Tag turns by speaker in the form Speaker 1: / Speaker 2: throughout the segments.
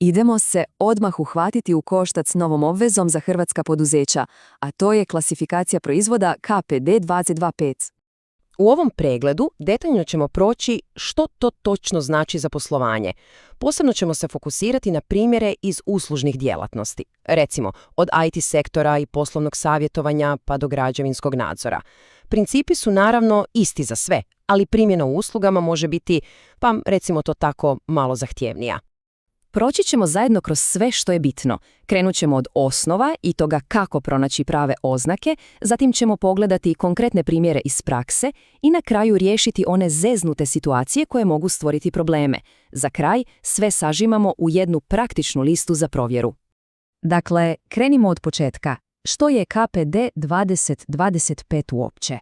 Speaker 1: Idemo se odmah uhvatiti u koštac s novom obvezom za hrvatska poduzeća, a to je klasifikacija proizvoda KPD 225.
Speaker 2: U ovom pregledu detaljno ćemo proći što to točno znači za poslovanje. Posebno ćemo se fokusirati na primjere iz uslužnih djelatnosti, recimo od IT sektora i poslovnog savjetovanja pa do građevinskog nadzora. Principi su naravno isti za sve, ali primjena u uslugama može biti, pa recimo to tako, malo zahtjevnija.
Speaker 1: Proći ćemo zajedno kroz sve što je bitno. Krenut ćemo od osnova i toga kako pronaći prave oznake, zatim ćemo pogledati konkretne primjere iz prakse i na kraju riješiti one zeznute situacije koje mogu stvoriti probleme. Za kraj sve sažimamo u jednu praktičnu listu za provjeru. Dakle, krenimo od početka. Što je KPD 2025 uopće?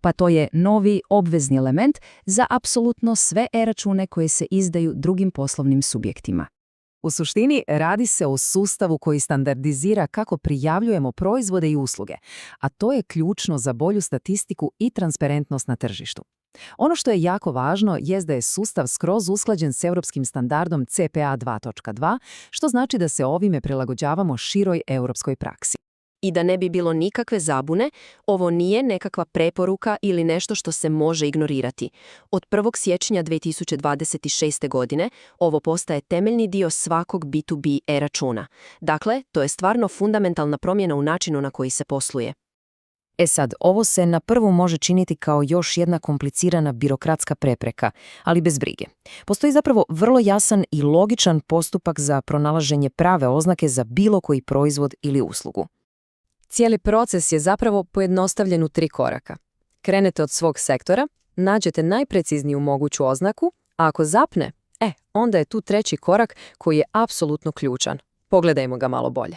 Speaker 1: Pa to je novi obvezni element za apsolutno sve e-račune koje se izdaju drugim poslovnim subjektima.
Speaker 3: U suštini radi se o sustavu koji standardizira kako prijavljujemo proizvode i usluge, a to je ključno za bolju statistiku i transparentnost na tržištu. Ono što je jako važno jest da je sustav skroz usklađen s europskim standardom CPA 2.2, što znači da se ovime prilagođavamo široj europskoj praksi.
Speaker 2: I da ne bi bilo nikakve zabune, ovo nije nekakva preporuka ili nešto što se može ignorirati. Od 1. siječnja 2026. godine ovo postaje temeljni dio svakog B2B e-računa. Dakle, to je stvarno fundamentalna promjena u načinu na koji se posluje.
Speaker 1: Sad, ovo se na prvu može činiti kao još jedna komplicirana birokratska prepreka, ali bez brige. Postoji zapravo vrlo jasan i logičan postupak za pronalaženje prave oznake za bilo koji proizvod ili uslugu. Cijeli proces je zapravo pojednostavljen u 3 koraka. Krenete od svog sektora, nađete najprecizniju moguću oznaku, a ako zapne, onda je tu 3. korak koji je apsolutno ključan. Pogledajmo ga malo bolje.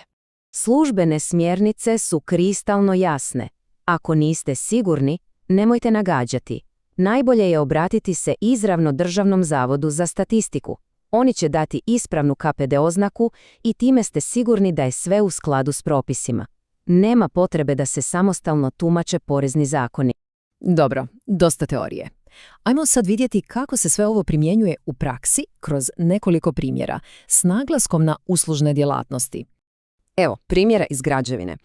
Speaker 1: Službene smjernice su kristalno jasne. Ako niste sigurni, nemojte nagađati. Najbolje je obratiti se izravno Državnom zavodu za statistiku. Oni će dati ispravnu KPD oznaku i time ste sigurni da je sve u skladu s propisima. Nema potrebe da se samostalno tumače porezni zakoni. Dobro, dosta teorije. Ajmo sad vidjeti kako se sve ovo primjenjuje u praksi kroz nekoliko primjera s naglaskom na uslužne djelatnosti. Evo, primjera iz građevine.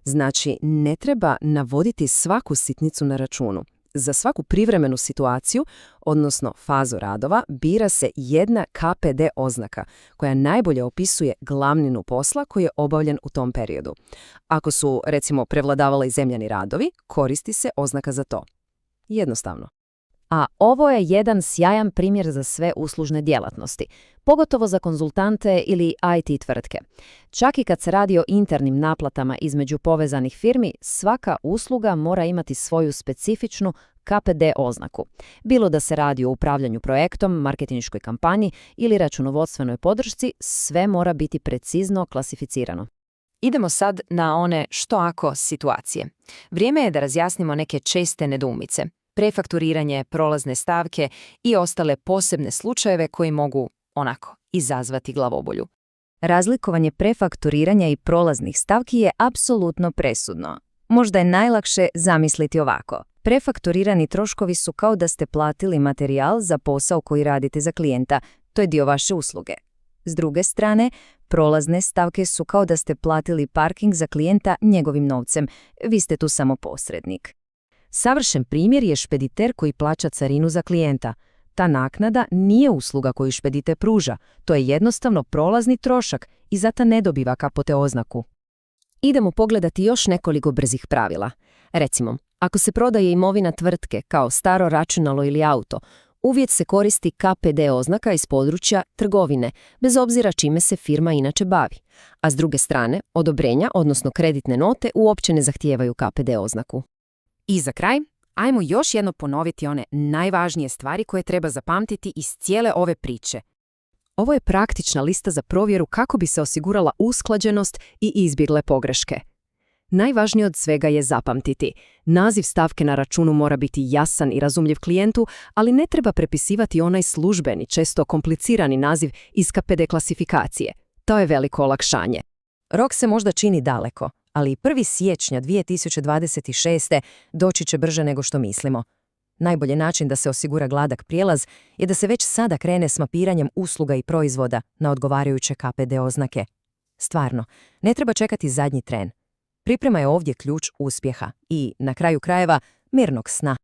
Speaker 1: Znači, ne treba navoditi svaku sitnicu na računu. Za svaku privremenu situaciju, odnosno fazu radova, bira se jedna KPD oznaka koja najbolje opisuje glavninu posla koji je obavljen u tom periodu. Ako su, recimo, prevladavali zemljani radovi, koristi se oznaka za to. Jednostavno. A ovo je jedan sjajan primjer za sve uslužne djelatnosti, pogotovo za konzultante ili IT tvrtke. Čak i kad se radi o internim naplatama između povezanih firmi, svaka usluga mora imati svoju specifičnu KPD oznaku. Bilo da se radi o upravljanju projektom, marketinškoj kampanji ili računovodstvenoj podršci, sve mora biti precizno klasificirano. Idemo sad na one što ako situacije. Vrijeme je da razjasnimo neke česte nedoumice. Prefakturiranje, prolazne stavke i ostale posebne slučajeve koji mogu, izazvati glavobolju. Razlikovanje prefakturiranja i prolaznih stavki je apsolutno presudno. Možda je najlakše zamisliti ovako. Prefakturirani troškovi su kao da ste platili materijal za posao koji radite za klijenta. To je dio vaše usluge. S druge strane, prolazne stavke su kao da ste platili parking za klijenta njegovim novcem. Vi ste tu samo posrednik. Savršen primjer je špediter koji plaća carinu za klijenta. Ta naknada nije usluga koju špediter pruža, to je jednostavno prolazni trošak i zato ne dobiva KPD oznaku. Idemo pogledati još nekoliko brzih pravila. Recimo, ako se prodaje imovina tvrtke kao staro računalo ili auto, uvijek se koristi KPD oznaka iz područja trgovine, bez obzira čime se firma inače bavi. A s druge strane, odobrenja, odnosno kreditne note, uopće ne zahtijevaju KPD oznaku. I za kraj, ajmo još jedno ponoviti one najvažnije stvari koje treba zapamtiti iz cijele ove priče. Ovo je praktična lista za provjeru kako bi se osigurala usklađenost i izbjegle pogreške. Najvažnije od svega je zapamtiti. Naziv stavke na računu mora biti jasan i razumljiv klijentu, ali ne treba prepisivati onaj službeni, često komplicirani naziv iz KPD klasifikacije. To je veliko olakšanje. Rok se možda čini daleko, ali 1. siječnja 2026. doći će brže nego što mislimo.
Speaker 2: Najbolji način da se osigura gladak prijelaz je da se već sada krene s mapiranjem usluga i proizvoda na odgovarajuće KPD oznake. Stvarno, ne treba čekati zadnji tren. Priprema je ovdje ključ uspjeha i, na kraju krajeva, mirnog sna.